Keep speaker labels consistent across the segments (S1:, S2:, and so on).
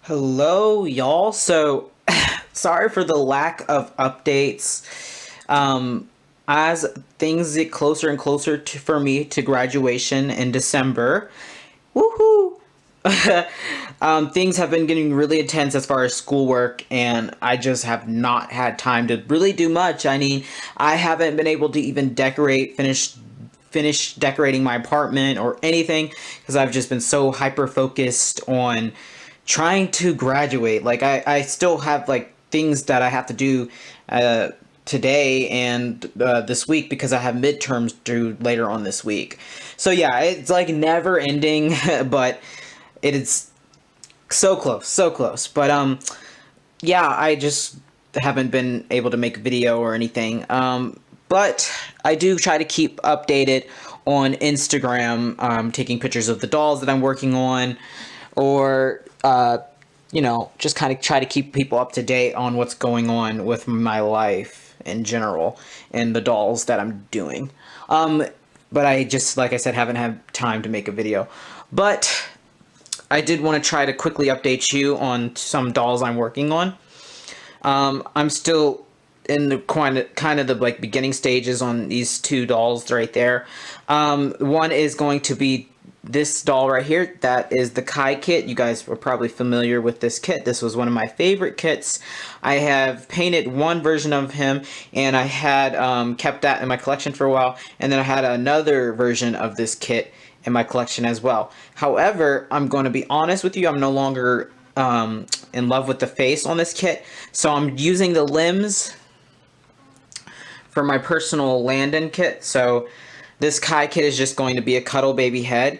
S1: Hello, y'all. So, sorry for the lack of updates. As things get closer and closer for me to graduation in December, woohoo! Things have been getting really intense as far as schoolwork, and I just have not had time to really do much. I mean, I haven't been able to even finish decorating my apartment or anything because I've just been so hyper focused on trying to graduate. Like I still have like things that I have to do uh, today and this week because I have midterms due later on this week. So yeah, it's like never ending, but it is so close, so close. But yeah, I just haven't been able to make a video or anything. But I do try to keep updated on Instagram, taking pictures of the dolls that I'm working on, or just kind of try to keep people up to date on what's going on with my life in general and the dolls that I'm doing. But I just, like I said, haven't had time to make a video. But I did want to try to quickly update you on some dolls I'm working on. I'm still in the kind of the like beginning stages on these two dolls right there. One is going to be this doll right here. That is the Kai kit. You guys were probably familiar with this kit. This was one of my favorite kits. I have painted one version of him, and I had kept that in my collection for a while, and then I had another version of this kit in my collection as well. However, I'm going to be honest with you, I'm no longer in love with the face on this kit, so I'm using the limbs for my personal Landon kit. So this Kai kit is just going to be a cuddle baby head.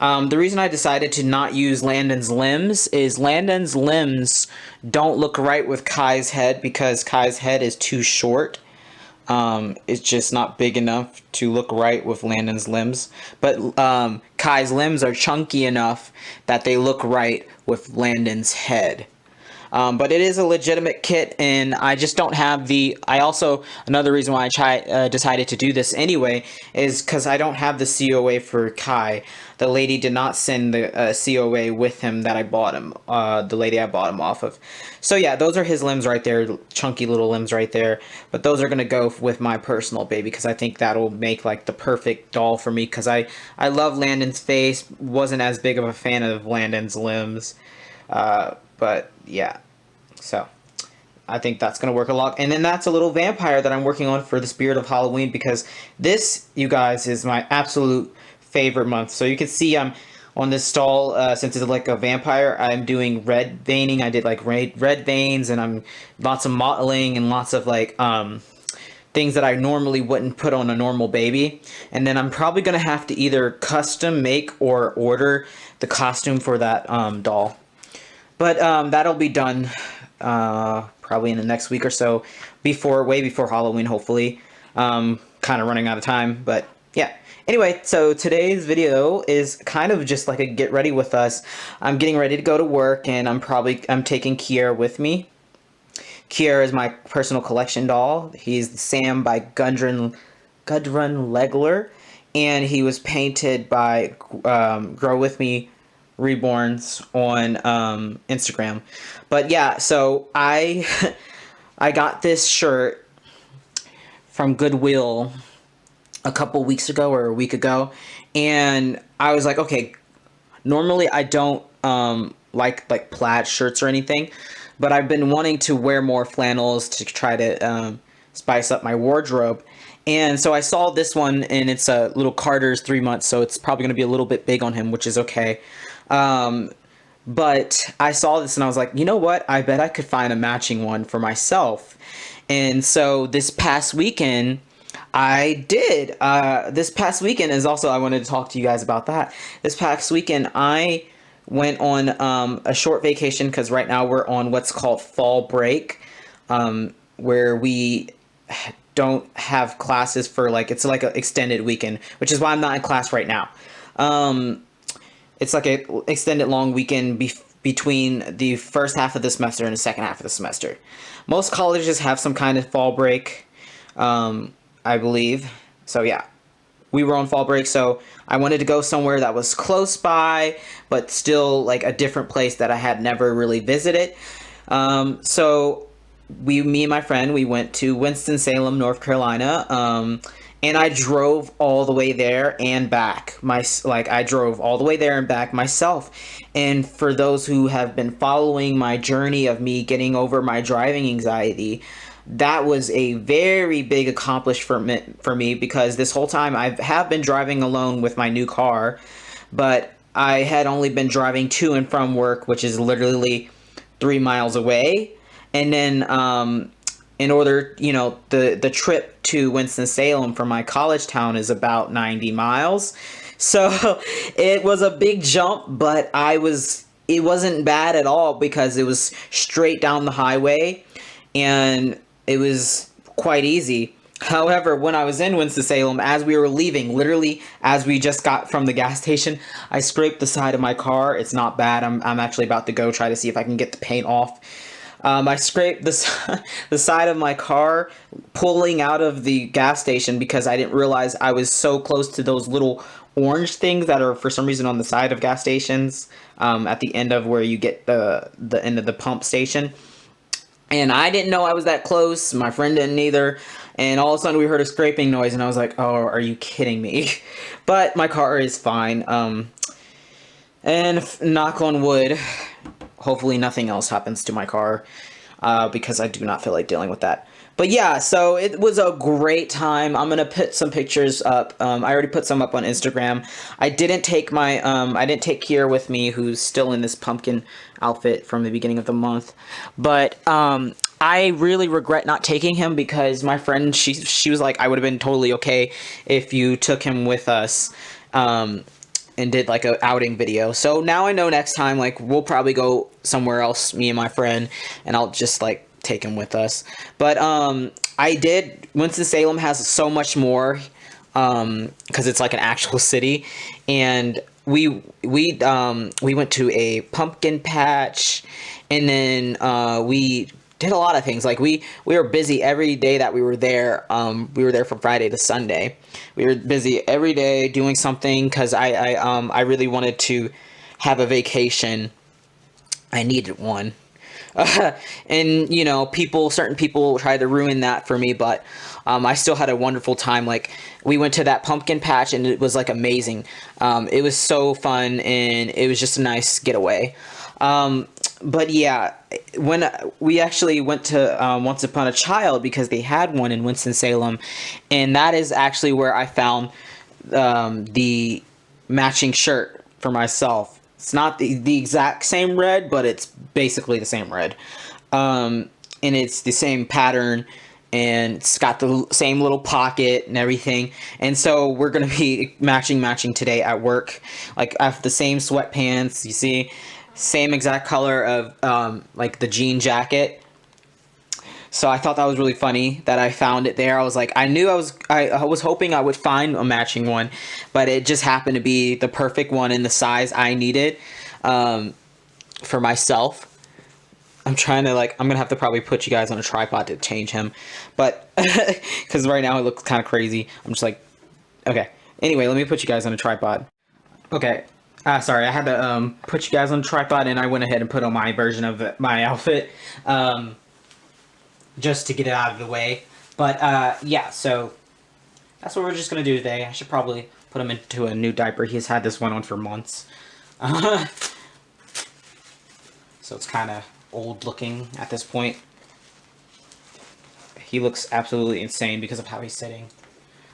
S1: The reason I decided to not use Landon's limbs is Landon's limbs don't look right with Kai's head because Kai's head is too short. It's just not big enough to look right with Landon's limbs. But Kai's limbs are chunky enough that they look right with Landon's head. But it is a legitimate kit, and I just don't have the. I also another reason why I decided to do this anyway is because I don't have the COA for Kai. The lady did not send the COA with him that I bought him. The lady I bought him off of. So yeah, those are his limbs right there, chunky little limbs right there. But those are gonna go with my personal baby because I think that'll make like the perfect doll for me. Because I love Landon's face. Wasn't as big of a fan of Landon's limbs. But yeah, so I think that's going to work a lot. And then that's a little vampire that I'm working on for the spirit of Halloween because this, you guys, is my absolute favorite month. So you can see I'm on this doll, since it's like a vampire, I'm doing red veining. I did like red veins, and I'm lots of mottling and lots of like things that I normally wouldn't put on a normal baby. And then I'm probably going to have to either custom make or order the costume for that doll. But that'll be done probably in the next week or so, way before Halloween, hopefully. Kind of running out of time, but yeah. Anyway, so today's video is kind of just like a get ready with us. I'm getting ready to go to work, and I'm taking Kier with me. Kier is my personal collection doll. He's Sam by Gudrun Legler, and he was painted by Grow With Me Reborns on Instagram. But yeah, so I I got this shirt from Goodwill a couple weeks ago or a week ago, and I was like, okay, normally I don't like plaid shirts or anything, but I've been wanting to wear more flannels to try to spice up my wardrobe. And so I saw this one, and it's a little Carter's 3 months, so it's probably going to be a little bit big on him, which is okay. Um, but I saw this and I was like, you know what? I bet I could find a matching one for myself. And so this past weekend, I did. This past weekend is also, I wanted to talk to you guys about that. This past weekend, I went on a short vacation because right now we're on what's called fall break, where we don't have classes for like, it's like an extended weekend, which is why I'm not in class right now. It's like a extended long weekend between the first half of the semester and the second half of the semester. Most colleges have some kind of fall break, I believe. So yeah. we were on fall break, so I wanted to go somewhere that was close by, but still like a different place that I had never really visited. So me and my friend, we went to Winston-Salem, North Carolina, and I drove all the way there and back. I drove all the way there and back myself. And for those who have been following my journey of me getting over my driving anxiety, that was a very big accomplishment for me because this whole time I have been driving alone with my new car, but I had only been driving to and from work, which is literally 3 miles away. And then in order, the trip to Winston-Salem from my college town is about 90 miles. So it was a big jump, but it wasn't bad at all because it was straight down the highway and it was quite easy. However, when I was in Winston-Salem, as we were leaving, literally as we just got from the gas station, I scraped the side of my car. It's not bad. I'm actually about to go try to see if I can get the paint off. I scraped the side of my car pulling out of the gas station because I didn't realize I was so close to those little orange things that are for some reason on the side of gas stations, at the end of where you get the end of the pump station. And I didn't know I was that close. My friend didn't either. And all of a sudden we heard a scraping noise and I was like, oh, are you kidding me? But my car is fine. And knock on wood, hopefully nothing else happens to my car, because I do not feel like dealing with that. But yeah, so it was a great time. I'm gonna put some pictures up. I already put some up on Instagram. I didn't take Kier with me, who's still in this pumpkin outfit from the beginning of the month. But I really regret not taking him because my friend, she was like, I would have been totally okay if you took him with us. And did like a outing video. So now I know next time, like, we'll probably go somewhere else, me and my friend, and I'll just like take him with us. But Winston-Salem has so much more, because it's like an actual city, and we went to a pumpkin patch, and then we did a lot of things. Like we were busy every day that we were there. We were there from Friday to Sunday. We were busy every day doing something because I really wanted to have a vacation. I needed one. And certain people tried to ruin that for me, but I still had a wonderful time. Like, we went to that pumpkin patch and it was like amazing. It was so fun and it was just a nice getaway. But yeah, when we actually went to Once Upon a Child because they had one in Winston-Salem, and that is actually where I found the matching shirt for myself. It's not the exact same red, but it's basically the same red. And it's the same pattern, and it's got the same little pocket and everything. And so we're going to be matching today at work. Like, I have the same sweatpants, you see, same exact color of like the jean jacket. So I thought that was really funny that I found it there. I was like, I was hoping I would find a matching one, but it just happened to be the perfect one in the size I needed for myself. I'm gonna have to probably put you guys on a tripod to change him, but because right now it looks kind of crazy. I'm just like, okay. Anyway, let me put you guys on a tripod. Okay. Sorry, I had to put you guys on a tripod, and I went ahead and put on my version of my outfit, just to get it out of the way. But yeah, so that's what we're just gonna do today. I should probably put him into a new diaper. He's had this one on for months, so it's kind of old looking at this point. He looks absolutely insane because of how he's sitting.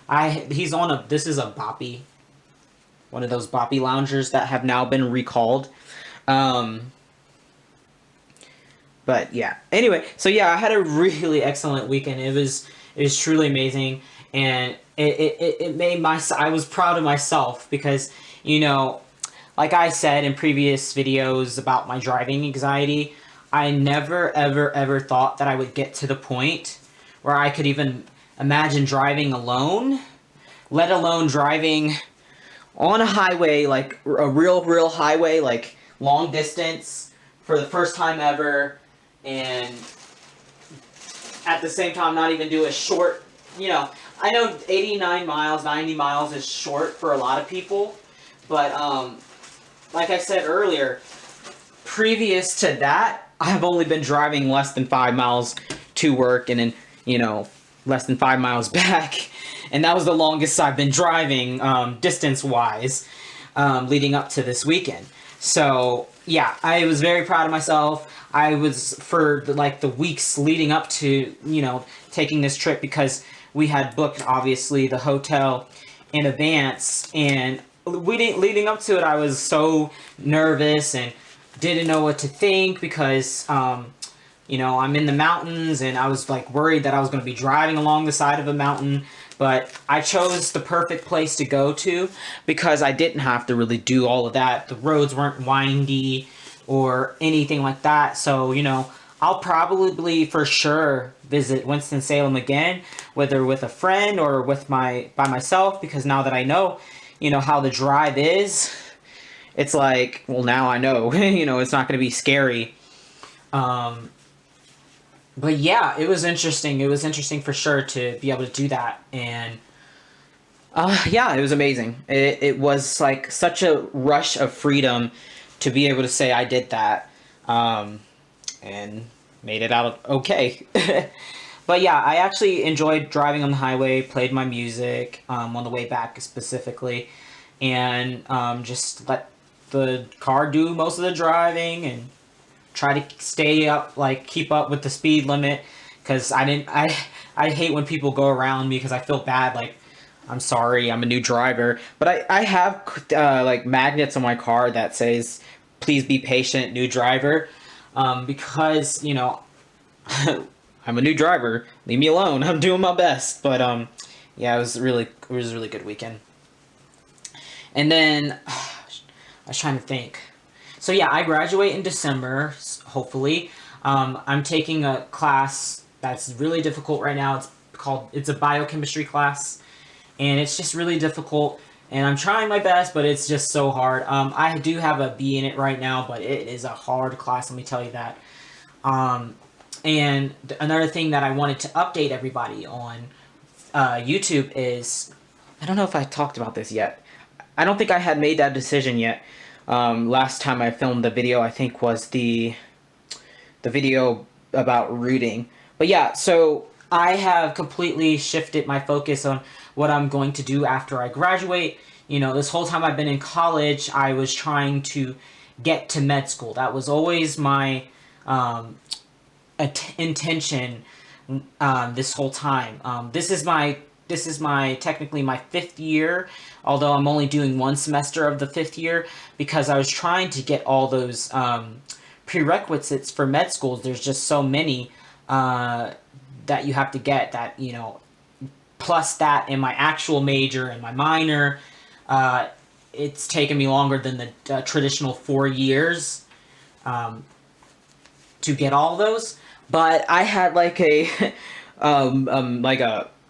S1: This is a boppy. One of those boppy loungers that have now been recalled. But yeah. Anyway, so yeah, I had a really excellent weekend. It was truly amazing, and it made I was proud of myself because, like I said in previous videos about my driving anxiety, I never ever thought that I would get to the point where I could even imagine driving alone, let alone driving on a highway, like a real highway, like long distance, for the first time ever, and at the same time not even do a short, I know 89 miles, 90 miles is short for a lot of people, but like I said earlier, previous to that, I've only been driving less than 5 miles to work and then, less than 5 miles back. And that was the longest I've been driving distance wise leading up to this weekend. So, yeah, I was very proud of myself. I was for the weeks leading up to, taking this trip because we had booked, obviously, the hotel in advance. And leading up to it, I was so nervous and didn't know what to think because I'm in the mountains and I was worried that I was going to be driving along the side of a mountain. But I chose the perfect place to go to because I didn't have to really do all of that. The roads weren't windy or anything like that. So, I'll probably for sure visit Winston-Salem again, whether with a friend or by myself, because now that I know, how the drive is, it's now I know, it's not going to be scary. But yeah, it was interesting. It was interesting for sure to be able to do that. And yeah, it was amazing. It was such a rush of freedom to be able to say I did that and made it out okay. But yeah, I actually enjoyed driving on the highway, played my music on the way back specifically, and just let the car do most of the driving and try to stay up, keep up with the speed limit, because I hate when people go around me because I feel bad, I'm sorry, I'm a new driver, but I have magnets on my car that says please be patient, new driver, because I'm a new driver, leave me alone, I'm doing my best. But yeah, it was a really good weekend. And then I was trying to think. So yeah, I graduate in December, hopefully. I'm taking a class that's really difficult right now. It's a biochemistry class, and it's just really difficult. And I'm trying my best, but it's just so hard. I do have a B in it right now, but it is a hard class. Let me tell you that. And another thing that I wanted to update everybody on YouTube is, I don't know if I talked about this yet. I don't think I had made that decision yet. Last time I filmed the video, I think was the video about rooting. But yeah, so I have completely shifted my focus on what I'm going to do after I graduate. This whole time I've been in college, I was trying to get to med school. That was always my intention this whole time. This is my technically my 5th year, although I'm only doing one semester of the 5th year because I was trying to get all those prerequisites for med schools. There's just so many that you have to get that, plus that in my actual major and my minor, it's taken me longer than the traditional 4 years to get all those. But I had a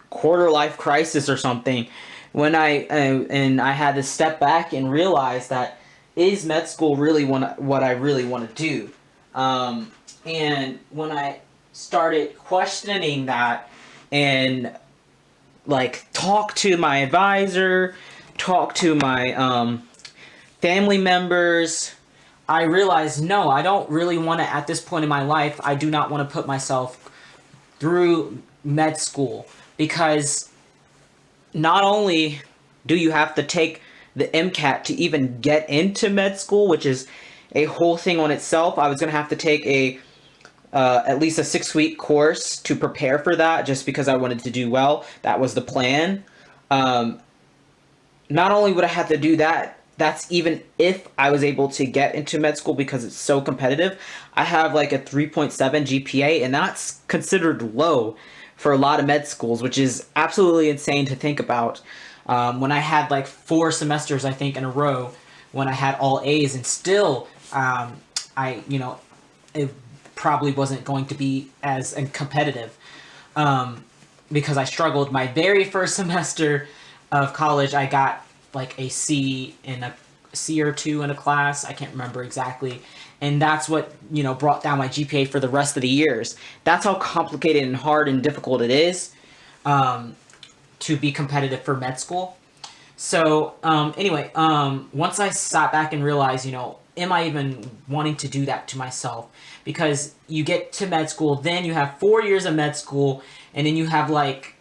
S1: quarter life crisis or something when I had to step back and realize that, is med school really what I really want to do? And when I started questioning that and talk to my advisor, talk to my family members, I realized, no, I don't really want to, at this point in my life, I do not want to put myself through med school, because not only do you have to take the MCAT to even get into med school, which is a whole thing on itself. I was going to have to take at least a 6-week course to prepare for that, just because I wanted to do well. That was the plan. Not only would I have to do that, that's even if I was able to get into med school, because it's so competitive. I have a 3.7 GPA, and that's considered low for a lot of med schools, which is absolutely insane to think about. When I had 4 semesters, I think, in a row, when I had all A's, and still, it probably wasn't going to be as competitive, because I struggled. My very first semester of college, I got a C or 2 in a class. I can't remember exactly. And that's what, brought down my GPA for the rest of the years. That's how complicated and hard and difficult it is.
S2: to be competitive for med school. So anyway, once I sat back and realized, am I even wanting to do that to myself? Because you get to med school, then you have 4 years of med school, and then you have like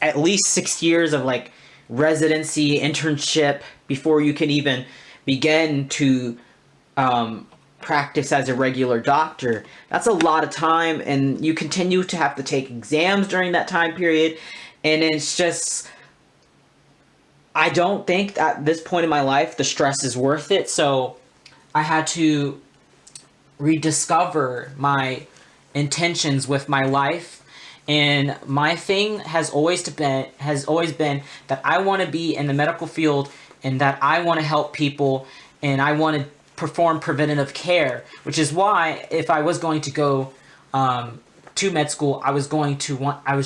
S2: at least 6 years of like residency, internship before you can even begin to practice as a regular doctor. That's a lot of time, and you continue to have to take exams during that time period. And it's just, I don't think at this point in my life the stress is worth it. So I had to rediscover my intentions with my life. And my thing has always been that I want to be in the medical field, and that I want to help people, and I want to perform preventative care, which is why if I was going to go to med school, I was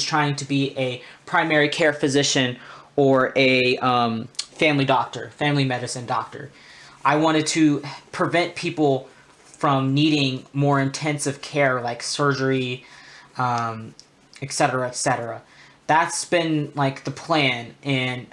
S2: trying to be a primary care physician or a family medicine doctor. I wanted to prevent people from needing more intensive care like surgery, etc., etc. That's been like the plan. And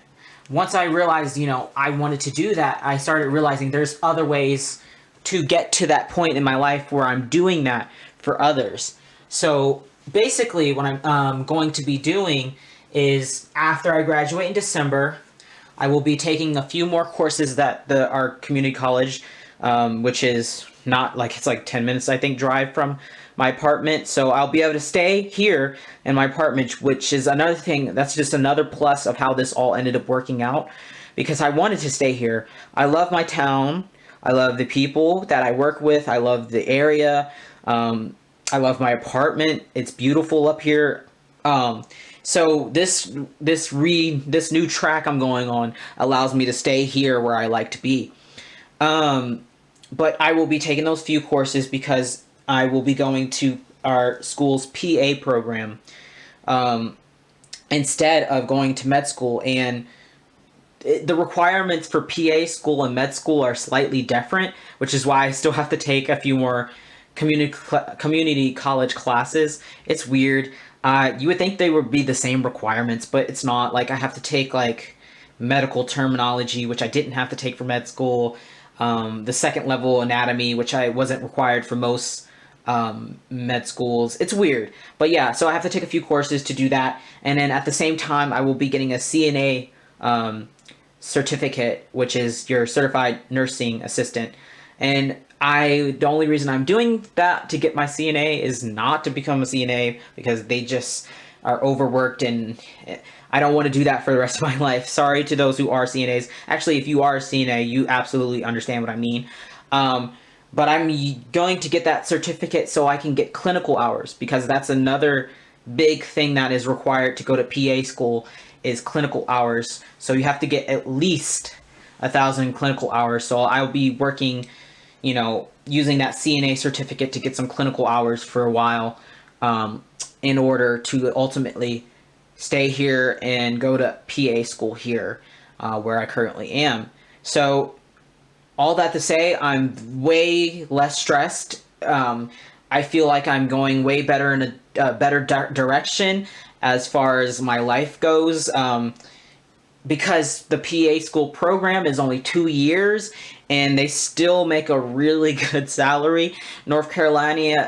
S2: once I realized, I wanted to do that, I started realizing there's other ways to get to that point in my life where I'm doing that for others. So basically, what I'm going to be doing is after I graduate in December, I will be taking a few more courses that our community college, which is not like, it's like 10 minutes, I think, drive from my apartment. So I'll be able to stay here in my apartment, which is another thing. That's just another plus of how this all ended up working out, because I wanted to stay here. I love my town. I love the people that I work with. I love the area. I love my apartment. It's beautiful up here. So this new track I'm going on allows me to stay here where I like to be. But I will be taking those few courses because I will be going to our school's PA program instead of going to med school. And the requirements for PA school and med school are slightly different, which is why I still have to take a few more community college classes. It's weird. You would think they would be the same requirements, but it's not. Like, I have to take like medical terminology, which I didn't have to take for med school. The second level anatomy, which I wasn't required for most med schools. It's weird. But yeah, so I have to take a few courses to do that. And then at the same time, I will be getting a CNA certificate, which is your certified nursing assistant. And the only reason I'm doing that to get my CNA is not to become a CNA, because they just are overworked, and I don't want to do that for the rest of my life. Sorry to those who are CNAs. Actually, if you are a CNA, you absolutely understand what I mean. But I'm going to get that certificate so I can get clinical hours, because that's another big thing that is required to go to PA school is clinical hours. So you have to get at least 1,000 clinical hours. So I'll be working, using that CNA certificate to get some clinical hours for a while, in order to ultimately stay here and go to PA school here, where I currently am. So all that to say, I'm way less stressed. I feel like I'm going way better in a better direction as far as my life goes, because the PA school program is only 2 years, and they still make a really good salary. North Carolinian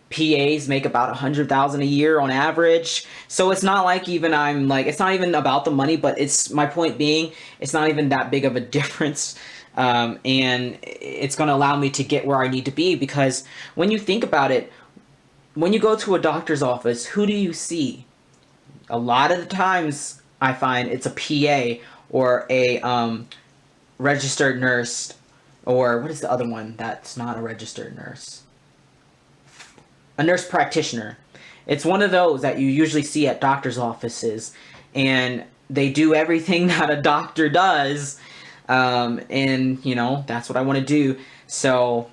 S2: PAs make about 100,000 a year on average. So it's not like it's not even about the money, but it's, my point being, it's not even that big of a difference. And it's going to allow me to get where I need to be, because when you think about it, when you go to a doctor's office, who do you see? A lot of the times I find it's a PA or a registered nurse, or what is the other one that's not a registered nurse? A nurse practitioner. It's one of those that you usually see at doctor's offices, and they do everything that a doctor does, and that's what I want to do. So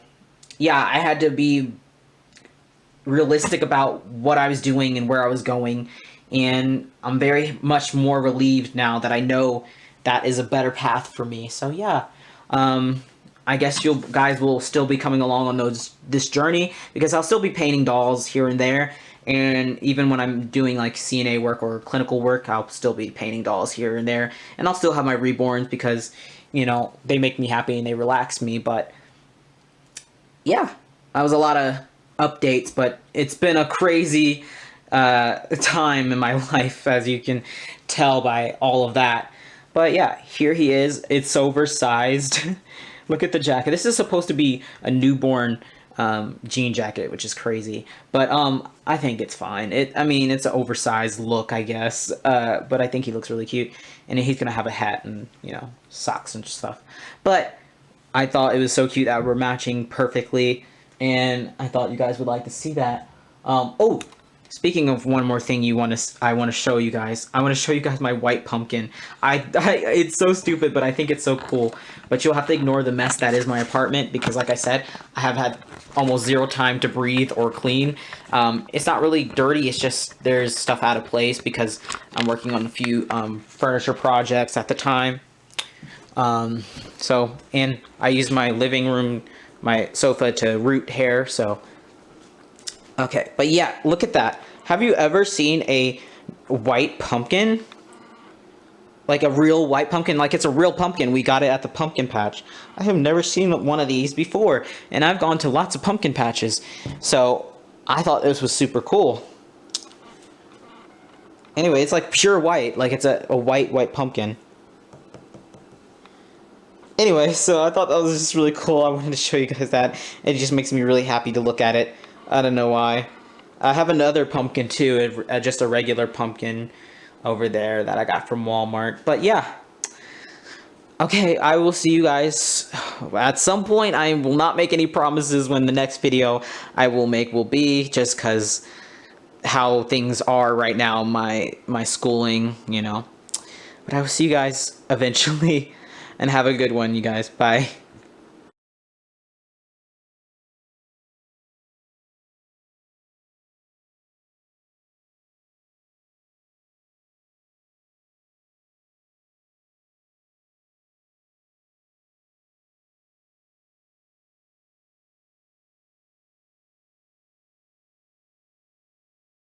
S2: yeah, I had to be realistic about what I was doing and where I was going, and I'm very much more relieved now that I know that is a better path for me. So yeah, I guess you guys will still be coming along on this journey, because I'll still be painting dolls here and there,
S1: And even when I'm doing like CNA work or clinical work, I'll still be painting dolls here and there. And I'll still have my reborns because, they make me happy and they relax me. But yeah, that was a lot of updates, but it's been a crazy time in my life, as you can tell by all of that. But yeah, here he is. It's oversized. Look at the jacket. This is supposed to be a newborn jean jacket, which is crazy. But I think it's fine. I mean, it's an oversized look, I guess. But I think he looks really cute, and he's gonna have a hat and socks and stuff. But I thought it was so cute that we're matching perfectly, and I thought you guys would like to see that. Oh, speaking of one more thing, I want to show you guys. I want to show you guys my white pumpkin. It's so stupid, but I think it's so cool. But you'll have to ignore the mess that is my apartment because, like I said, I have had almost zero time to breathe or clean. It's not really dirty. It's just there's stuff out of place because I'm working on a few furniture projects at the time. And I use my living room, my sofa to root hair, so. Okay, but yeah, look at that. Have you ever seen a white pumpkin? Like a real white pumpkin, like it's a real pumpkin. We got it at the pumpkin patch. I have never seen one of these before, and I've gone to lots of pumpkin patches, so I thought this was super cool. Anyway, it's like pure white, like it's a white pumpkin. Anyway, so I thought that was just really cool. I wanted to show you guys that. It just makes me really happy to look at it. I don't know why. I have another pumpkin too, just a regular pumpkin over there that I got from Walmart. But yeah. Okay, I will see you guys at some point. I will not make any promises when the next video I will make will be, just because how things are right now, my schooling, But I will see you guys eventually. And have a good one, you guys. Bye.